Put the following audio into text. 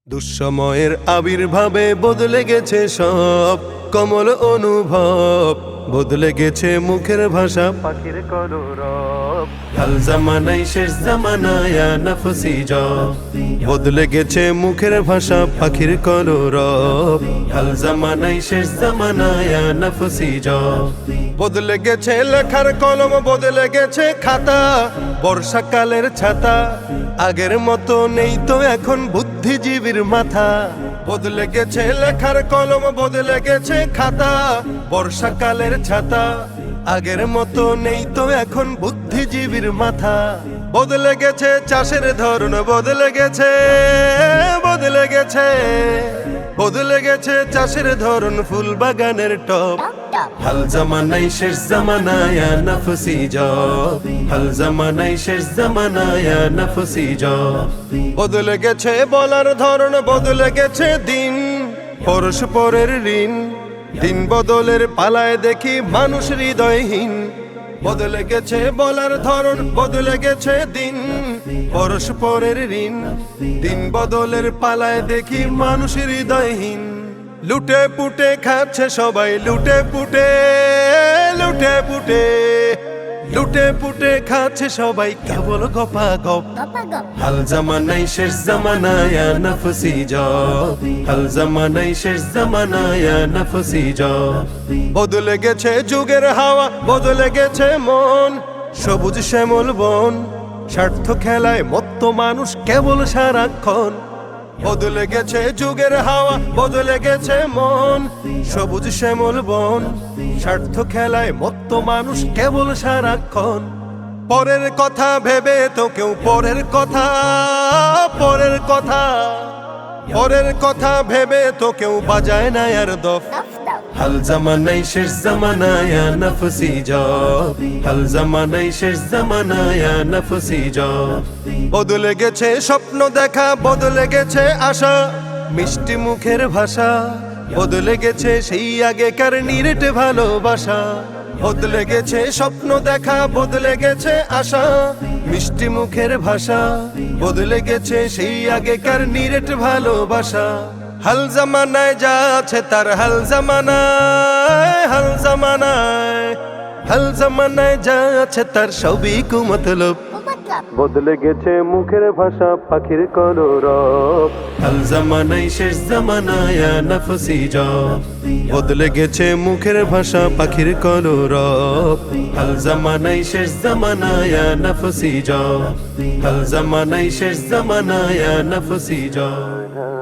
দুঃসময়ের আবির্ভাবে বদলে গেছে সব, কমল অনুভব বদলে গেছে মুখের ভাষা পাখির কলরব। হাল জামানাই শেষ জামানায় নফসি জব, বদলে গেছে মুখের ভাষা পাখির কলরব। হাল জামানাই শেষ জামানায় নফসি জব, বদলে গেছে লেখার কলম, বদলে গেছে খাতা, বর্ষাকালের ছাতা। আগের মতো নেই তো এখন বুদ্ধিজীবীর মাথা। বদলে গেছে লেখার কলম, বদলে গেছে খাতা, বর্ষাকালের ছাতা। আগের মতো নেই তো এখন বুদ্ধিজীবীর মাথা। বদলে গেছে চাষের ধরন, বদলে গেছে, বদলে গেছে, বদলে গেছে চাষের ধরন, ফুল বাগানের টপ। হাল জামানাই শেষ জামানায় নফসি জব, হাল জামানাই শেষ জামানায় নফসি জব। বদলে গেছে বলার ধরন, বদলে গেছে দিন, পরস্পরের ঋণ। দিন বদলের পালায় দেখি মানুষ হৃদয়হীন। বদলে গেছে বলার ধরন, বদলে গেছে দিন, পরস্পরের ঋণ। দিন বদলের পালায় দেখি মানুষ হৃদয়হীন। লুটে পুটে খাচ্ছে সবাই, লুটে পুটে, লুটে পুটে, লুটে পুটে খাচ্ছে সবাই কেবল গপা গপ। হাল জামানাই শেষ জামানায় নফসি জব, হাল জামানাই শেষ জামানায় নফসি জব। বদলে গেছে যুগের হাওয়া, বদলে গেছে মন, সবুজ শ্যামল বন। স্বার্থ খেলায় মত্ত মানুষ কেবল সারাক্ষণ। বদলে গেছে যুগের হাওয়া, বদলে গেছে মন, সবুজ শ্যামল বন। স্বার্থ খেলায় মত্ত মানুষ কেবল সারাক্ষণ। পরের কথা ভেবে তো কেউ পরের কথা, পরের কথা, পরের কথা ভেবে তো কেউ বাজায় না আর দফ। হাল জামানাই শেষ জামানায় নফসি জব, হাল জামানাই শেষ জামানায় নফসি জব। বদলে গেছে স্বপ্ন দেখা, বদলে গেছে আশা, মিষ্টি মুখের ভাষা। বদলে গেছে সেই আগেকার নিরেট ভালোবাসা। বদলে গেছে স্বপ্ন দেখা, বদলে গেছে আশা, মিষ্টি মুখের ভাষা। বদলে গেছে সেই আগেকার নিরেট ভালোবাসা। হাল জামানায় যা আছে তার, হাল জামানায়, হাল জামানায়, হাল জামানায় যা আছে তার সবই কুমতলব। বদলে গেছে মুখের ভাষা পাখির কলরব। হাল জামানাই শেষ জামানায় নফসি জব, বদলে গেছে মুখের ভাষা পাখির কলরব। হাল জামানাই শেষ জামানায় নফসি জব, হাল জামানাই শেষ জামানায় নফসি জব।